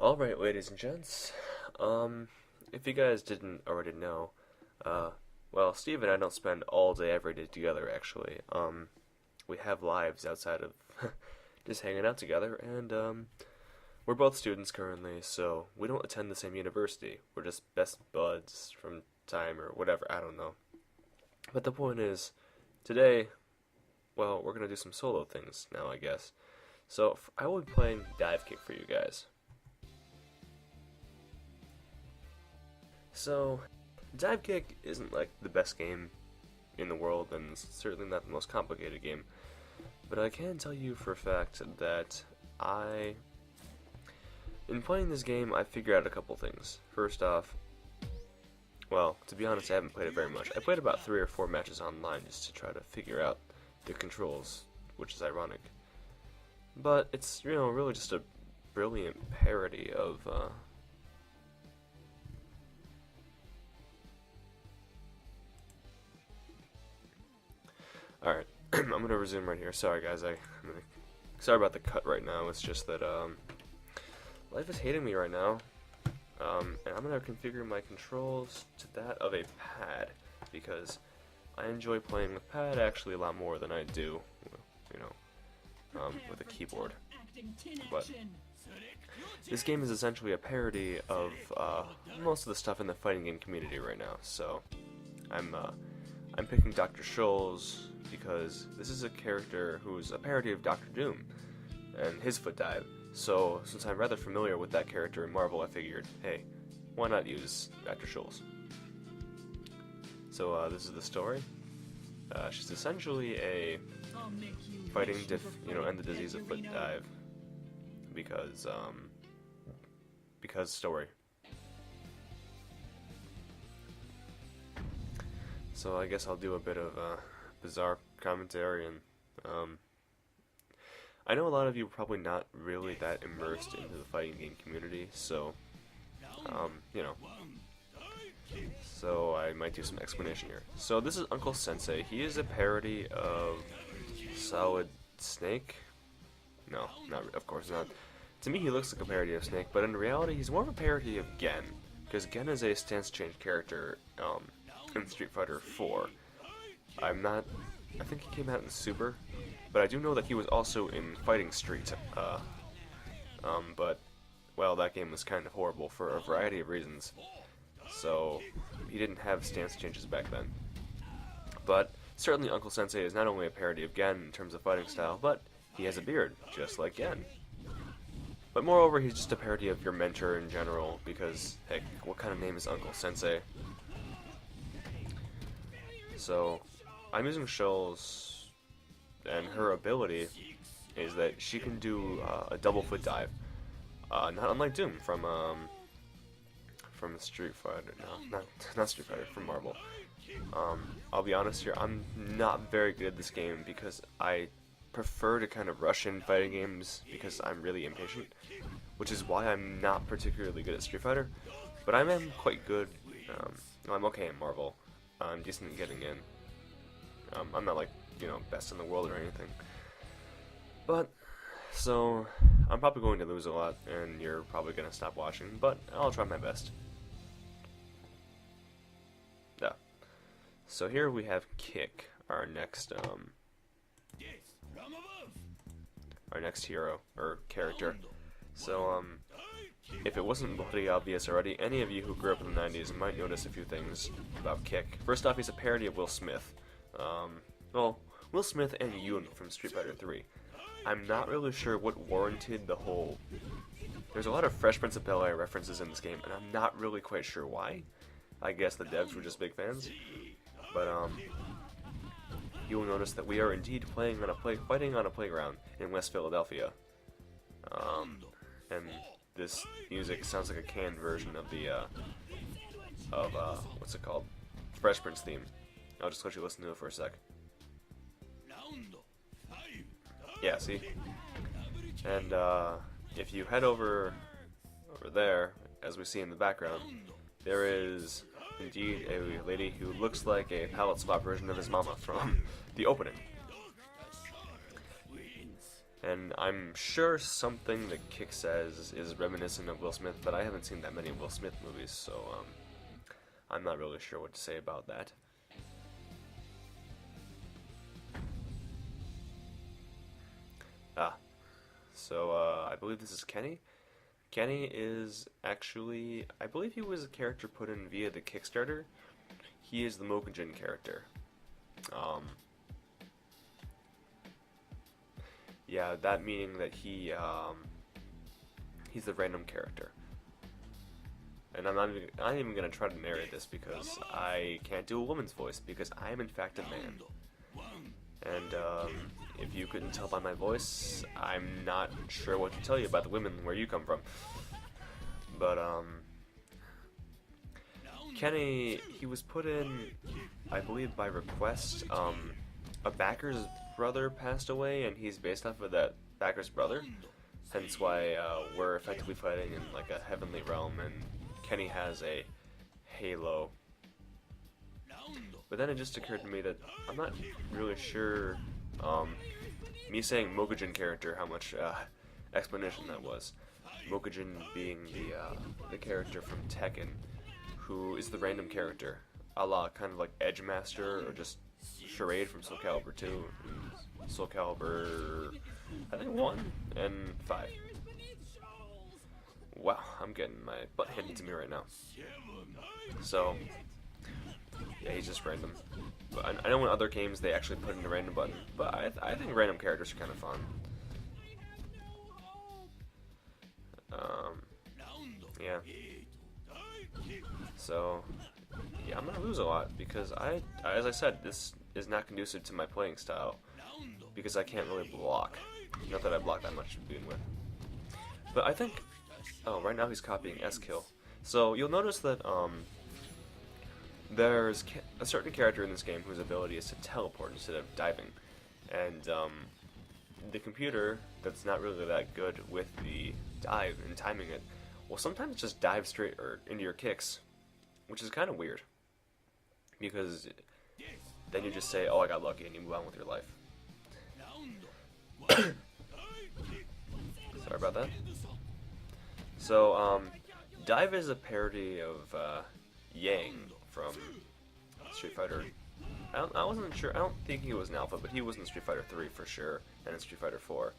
Alright, ladies and gents, if you guys didn't already know, uh, well, Steve and I don't spend all day every day together, actually. We have lives outside of just hanging out together, and, we're both students currently, so we don't attend the same university. We're just best buds from time or whatever, I don't know. But the point is, today, well, we're gonna do some solo things now, I guess. So, I will be playing DiveKick for you guys. So, DiveKick isn't like the best game in the world, and it's certainly not the most complicated game. But I can tell you for a fact that in playing this game, I figured out a couple things. First off, well, to be honest, I haven't played it very much. I played about 3 or 4 matches online just to try to figure out the controls, which is ironic. But it's, really just a brilliant parody of, Alright, I'm gonna resume right here. Sorry guys, sorry about the cut right now. It's just that, life is hating me right now. And I'm gonna configure my controls to that of a pad, because I enjoy playing with pad actually a lot more than I do, with a keyboard. But this game is essentially a parody of, most of the stuff in the fighting game community right now, so I'm picking Dr. Scholl's because this is a character who's a parody of Doctor Doom and his foot dive. So since I'm rather familiar with that character in Marvel, I figured, hey, why not use Dr. Scholl's? So this is the story. She's essentially a fighting end the disease of foot dive because story. So I guess I'll do a bit of bizarre commentary, and I know a lot of you are probably not really that immersed into the fighting game community, so so I might do some explanation here. So this is Uncle Sensei. He is a parody of Solid Snake. No, of course not. To me, he looks like a parody of Snake, but in reality, he's more of a parody of Gen, because Gen is a stance change character in Street Fighter 4. I think he came out in Super, but I do know that he was also in Fighting Street. But, well, that game was kind of horrible for a variety of reasons, so he didn't have stance changes back then. But certainly Uncle Sensei is not only a parody of Gen in terms of fighting style, but he has a beard, just like Gen. But moreover, he's just a parody of your mentor in general, because, heck, what kind of name is Uncle Sensei? So, I'm using Shoals, and her ability is that she can do a double foot dive. Not unlike Doom from Street Fighter. No, not Street Fighter, from Marvel. I'll be honest here, I'm not very good at this game because I prefer to kind of rush in fighting games because I'm really impatient, which is why I'm not particularly good at Street Fighter. But I am quite good. I'm okay in Marvel. I'm decent at getting in. I'm not like, best in the world or anything. But, so, I'm probably going to lose a lot, and you're probably going to stop watching, but I'll try my best. Yeah. So here we have Kick, our next hero, or character. So, if it wasn't bloody obvious already, any of you who grew up in the 90s might notice a few things about Kick. First off, he's a parody of Will Smith. Well, Will Smith and Yoon from Street Fighter 3. I'm not really sure what warranted the whole... There's a lot of Fresh Prince of Bel-Air references in this game, and I'm not really quite sure why. I guess the devs were just big fans. But, you will notice that we are indeed fighting on a playground in West Philadelphia. And this music sounds like a canned version of the, what's it called? Fresh Prince theme. I'll just let you listen to it for a sec. Yeah, see? And, if you head over there, as we see in the background, there is indeed a lady who looks like a palette swap version of his mama from the opening. And I'm sure something that Kick says is reminiscent of Will Smith, but I haven't seen that many Will Smith movies, so I'm not really sure what to say about that. So I believe this is Kenny. Kenny is actually, I believe he was a character put in via the Kickstarter. He is the Mokujin character. Yeah, that meaning that he's the random character. And I'm not even gonna try to narrate this because I can't do a woman's voice because I am in fact a man. And if you couldn't tell by my voice, I'm not sure what to tell you about the women where you come from. But Kenny, he was put in, I believe by request. A backer's brother passed away, and he's based off of that backer's brother. Hence why we're effectively fighting in like a heavenly realm, and Kenny has a halo. But then it just occurred to me that I'm not really sure, me saying Mokujin character, how much explanation that was. Mokujin being the character from Tekken, who is the random character, a la kind of like Edge Master or just Charade from Soul Calibur 2, Soul Calibur, I think 1 and 5. Wow, I'm getting my butt handed to me right now. So, yeah, he's just random. But I know in other games they actually put in a random button, but I think random characters are kind of fun. Yeah. So, yeah, I'm gonna lose a lot because as I said, this is not conducive to my playing style because I can't really block. Not that I block that much to begin with. But I think, oh, right now he's copying S-Kill. So you'll notice that there's a certain character in this game whose ability is to teleport instead of diving, and the computer that's not really that good with the dive and timing it will sometimes just dive straight or into your kicks, which is kind of weird because then you just say, "Oh, I got lucky," and you move on with your life. Sorry about that. So, dive is a parody of Yang from Street Fighter. I wasn't sure. I don't think he was an alpha, but he was in Street Fighter 3 for sure, and in Street Fighter 4.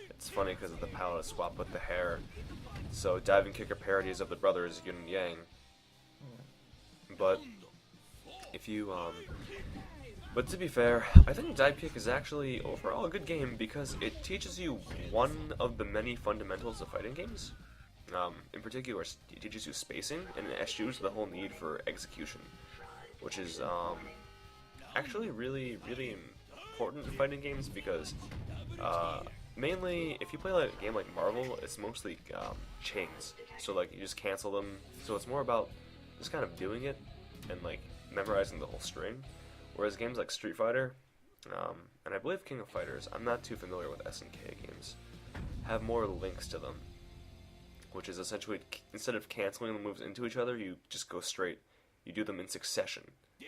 It's funny because of the palette swap with the hair. So dive and kick are parodies of the brothers Yin and Yang. But if you but to be fair, I think DiveKick is actually overall a good game because it teaches you one of the many fundamentals of fighting games. In particular, it teaches you spacing, and it eschews the whole need for execution, which is actually really, really important in fighting games because mainly, if you play like a game like Marvel, it's mostly chains. So like you just cancel them. So it's more about just kind of doing it and like memorizing the whole string. Whereas games like Street Fighter, and I believe King of Fighters, I'm not too familiar with SNK games, have more links to them. Which is essentially, instead of canceling the moves into each other, you just go straight. You do them in succession.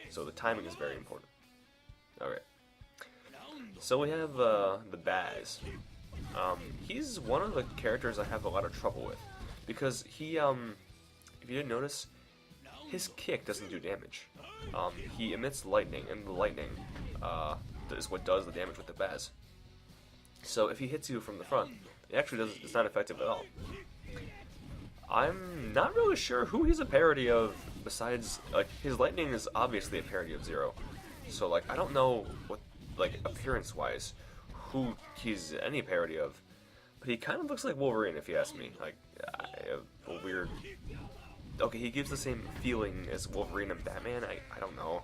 So the timing is very important. Alright. So we have the Baz. He's one of the characters I have a lot of trouble with. Because he, if you didn't notice, his kick doesn't do damage. He emits lightning, and the lightning is what does the damage with the Baz. So if he hits you from the front, it actually it's not effective at all. I'm not really sure who he's a parody of besides, like, his lightning is obviously a parody of Zero. So, like, I don't know what, like, appearance-wise, who he's any parody of. But he kind of looks like Wolverine, if you ask me. Like, a weird... Okay, he gives the same feeling as Wolverine and Batman, I don't know.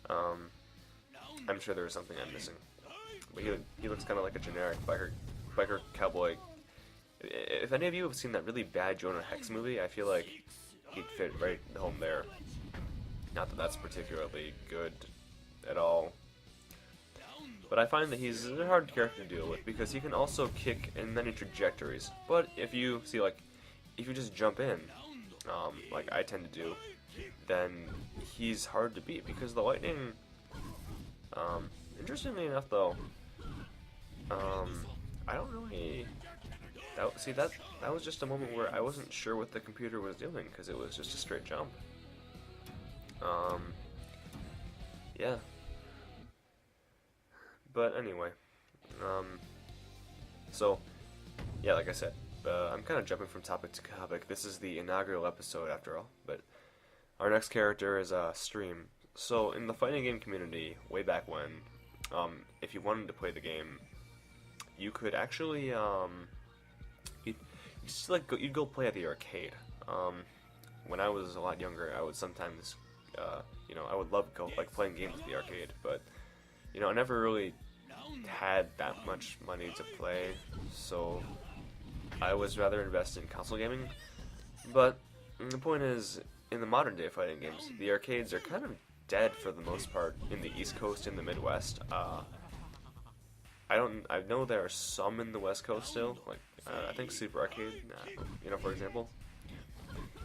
I'm sure there's something I'm missing. But he looks kind of like a generic biker cowboy. If any of you have seen that really bad Jonah Hex movie, I feel like he'd fit right home there. Not that that's particularly good at all. But I find that he's a hard character to deal with because he can also kick in many trajectories. But if you see, like, if you just jump in, like I tend to do, then he's hard to beat because the lightning, interestingly enough though, I don't really. That was just a moment where I wasn't sure what the computer was doing because it was just a straight jump. Um, yeah. But anyway, so yeah, like I said, I'm kind of jumping from topic to topic. This is the inaugural episode after all, but our next character is Stream. So in the fighting game community, way back when, if you wanted to play the game, you could actually you'd go play at the arcade. When I was a lot younger, I would sometimes, I would love playing games at the arcade, but I never really had that much money to play, so I was rather invested in console gaming. But the point is, in the modern day fighting games, the arcades are kind of dead for the most part in the East Coast and the Midwest. I know there are some in the West Coast still, like I think Super Arcade, for example.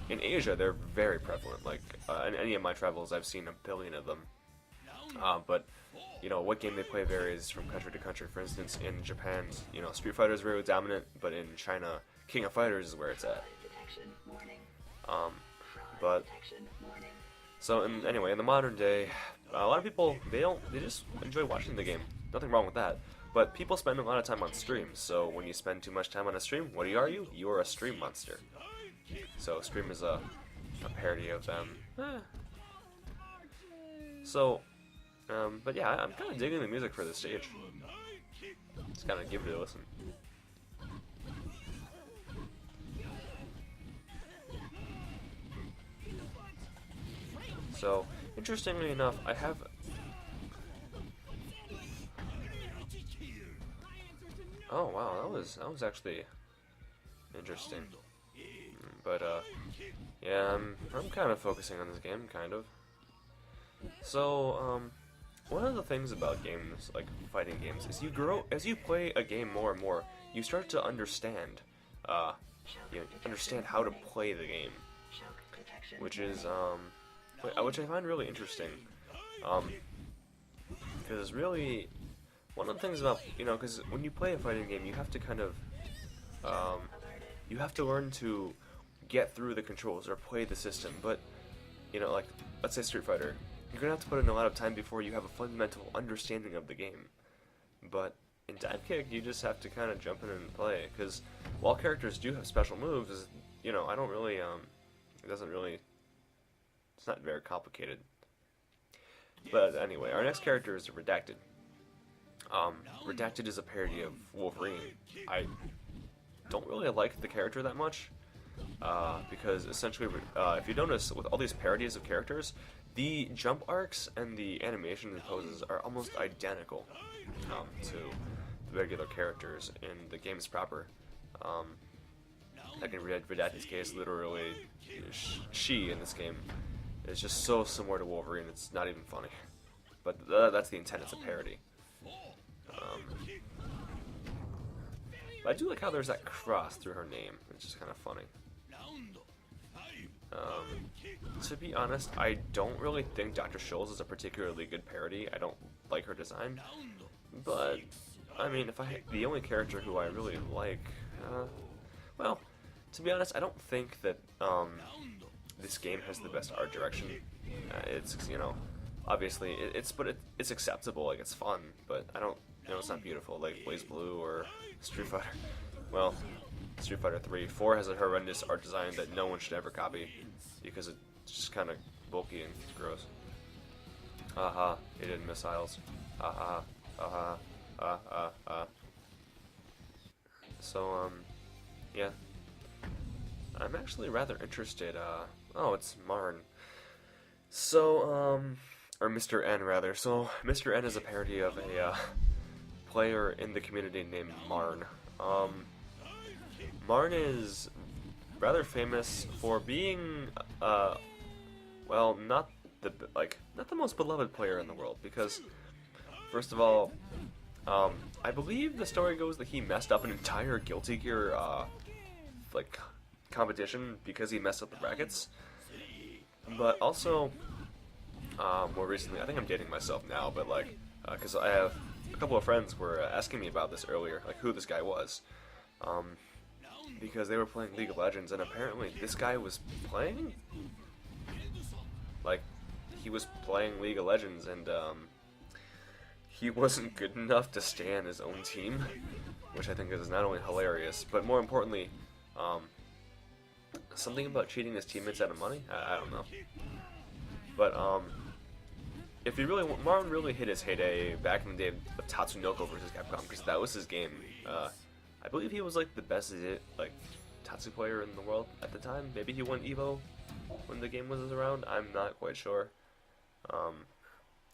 In Asia, they're very prevalent. Like in any of my travels, I've seen a billion of them. But what game they play varies from country to country. For instance, in Japan, Street Fighter is very dominant, but in China, King of Fighters is where it's at. But so anyway, in the modern day, a lot of people they just enjoy watching the game. Nothing wrong with that. But people spend a lot of time on streams. So when you spend too much time on a stream, what are you? You are a stream monster. So Stream is a parody of them. So, but yeah, I'm kind of digging the music for this stage. Just kind of give it a listen. So, interestingly enough, I have... Oh wow, that was actually interesting. But yeah, I'm kind of focusing on this game, kind of. So, one of the things about games, like fighting games, is as you play a game more and more, you start to understand, understand how to play the game, which I find really interesting, because really, one of the things about, because when you play a fighting game, you have to kind of, you have to learn to get through the controls or play the system, but, like, let's say Street Fighter, you're gonna have to put in a lot of time before you have a fundamental understanding of the game. But in DiveKick, you just have to kind of jump in and play, because while characters do have special moves, I don't really, it's not very complicated. But anyway, our next character is Redacted. Redacted is a parody of Wolverine. I don't really like the character that much, because essentially, if you notice, with all these parodies of characters, the jump arcs and the animations and poses are almost identical to the regular characters in the games proper. Like in Redacted's case, literally, she in this game is just so similar to Wolverine, it's not even funny. But that's the intent, it's a parody. But I do like how there's that cross through her name, it's just kind of funny. To be honest, I don't really think Dr. Schultz is a particularly good parody. I don't like her design. But, I mean, the only character who I really like, well, to be honest, I don't think that, this game has the best art direction. It's, obviously, it's acceptable, like, it's fun, but I don't, it's not beautiful, like BlazBlue or Street Fighter. Well, Street Fighter 3. 4 has a horrendous art design that no one should ever copy, because it's just kind of bulky and gross. Haha, it did missiles. Haha, So, yeah. I'm actually rather interested, oh, it's Marn. So, or Mr. N, rather. So, Mr. N is a parody of a, player in the community named Marn. Marn is rather famous for being, well, not the most beloved player in the world, because, first of all, I believe the story goes that he messed up an entire Guilty Gear, competition because he messed up the brackets. But also, more recently, I think I'm dating myself now, but because I have a couple of friends were asking me about this earlier, like who this guy was, because they were playing League of Legends, and apparently this guy was playing, like, he was playing League of Legends, and he wasn't good enough to stay on his own team, which I think is not only hilarious, but more importantly, something about cheating his teammates out of money? I don't know. But, if you really, Marlon really hit his heyday back in the day of Tatsunoko versus Capcom, because that was his game. I believe he was like the best, like, Tatsu player in the world at the time. Maybe he won Evo when the game was around. I'm not quite sure. I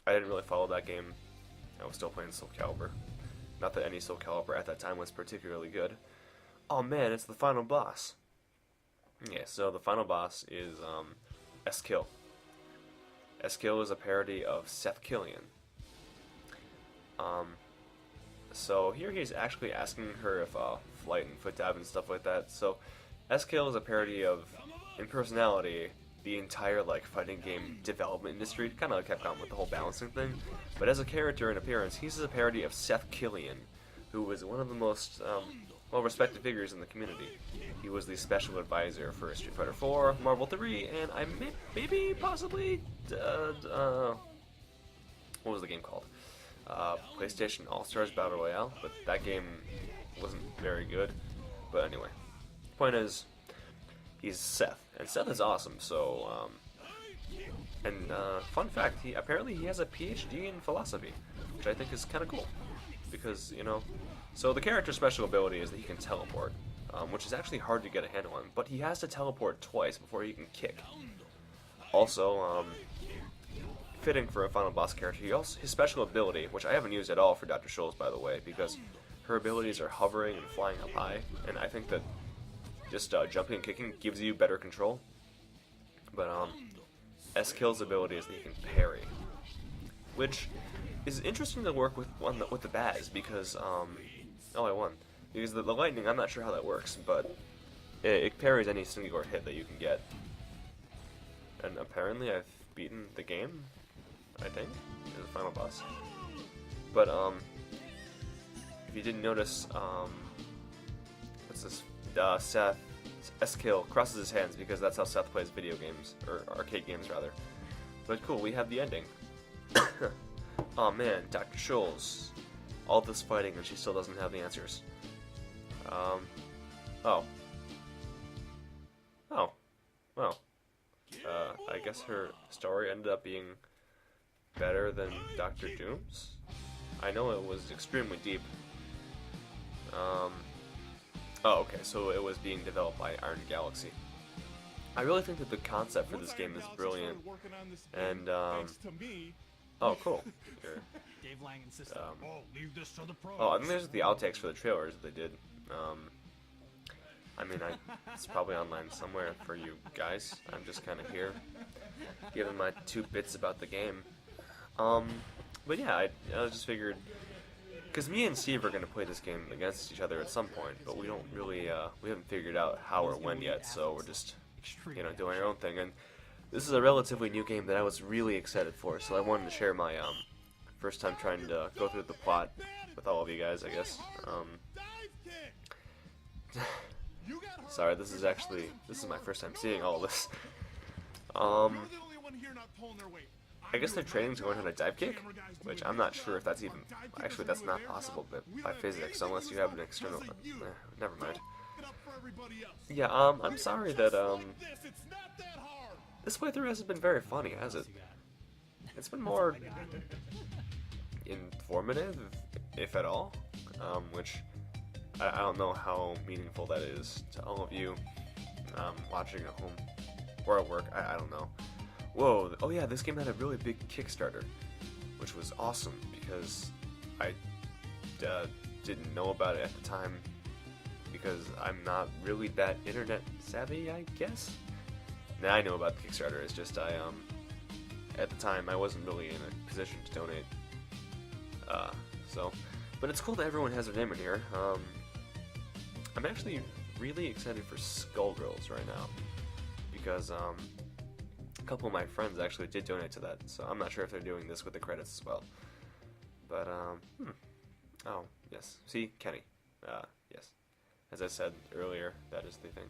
didn't really follow that game. I was still playing Soul Calibur. Not that any Soul Calibur at that time was particularly good. Oh man, it's the final boss. Yeah, so the final boss is S-Kill. S-Kill is a parody of Seth Killian. So here he's actually asking her if flight and foot dive and stuff like that. So S-Kill is a parody of, in personality, the entire like fighting game development industry, kind of like Capcom with the whole balancing thing. But as a character and appearance, he's a parody of Seth Killian, who was one of the most well-respected figures in the community. He was the special advisor for Street Fighter 4, Marvel 3, and I maybe possibly what was the game called? PlayStation All-Stars Battle Royale, but that game wasn't very good. But anyway, point is, he's Seth, and Seth is awesome. So, fun fact, he has a PhD in philosophy, which I think is kind of cool, because so the character's special ability is that he can teleport, which is actually hard to get a handle on, but he has to teleport twice before he can kick. Also, fitting for a final boss character, his special ability, which I haven't used at all for Dr. Scholl's, by the way, because her abilities are hovering and flying up high, and I think that just jumping and kicking gives you better control. But S-Kill's ability is that he can parry, which is interesting to work with the bags, because I won. Because the lightning, I'm not sure how that works, but it parries any singular hit that you can get. And apparently I've beaten the game, I think, is the final boss. But if you didn't notice, what's this? Seth S-Kill crosses his hands because that's how Seth plays video games, or arcade games rather. But cool, we have the ending. Oh man, Dr. Scholl's. All this fighting and she still doesn't have the answers. Well. I guess her story ended up being better than Dr. Doom's. I know it was extremely deep. Okay, so it was being developed by Iron Galaxy. I really think that the concept for this game is brilliant, and oh, cool. I think there's the outtakes for the trailers that they did. I mean, it's probably online somewhere for you guys. I'm just kind of here, giving my 2 bits about the game. But yeah, I just figured, because me and Steve are going to play this game against each other at some point, but we don't really, we haven't figured out how or when yet, so we're just, doing our own thing. And this is a relatively new game that I was really excited for, so I wanted to share my, first time trying to go through the plot with all of you guys, I guess. Sorry, this is my first time seeing all this. I guess they're training to learn how to dive kick, which I'm not sure if that's even, actually that's not possible by physics, unless you have an external, never mind. Yeah, I'm sorry that, this playthrough hasn't been very funny, has it? It's been more informative, if at all, which I don't know how meaningful that is to all of you watching at home or at work. I don't know. Whoa! Oh yeah, this game had a really big Kickstarter, which was awesome because I didn't know about it at the time because I'm not really that internet savvy, I guess. Now I know about the Kickstarter. It's just at the time I wasn't really in a position to donate. But it's cool that everyone has their name in here. I'm actually really excited for Skullgirls right now because a couple of my friends actually did donate to that, so I'm not sure if they're doing this with the credits as well. But oh yes, see Kenny, yes, as I said earlier, that is the thing.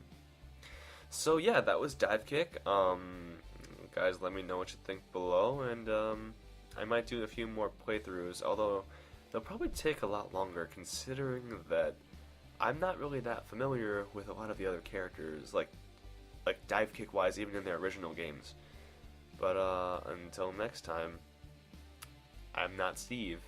So yeah, that was DiveKick. Guys, let me know what you think below, and I might do a few more playthroughs, although they'll probably take a lot longer considering that I'm not really that familiar with a lot of the other characters, like DiveKick wise, even in their original games. But until next time, I'm not Steve.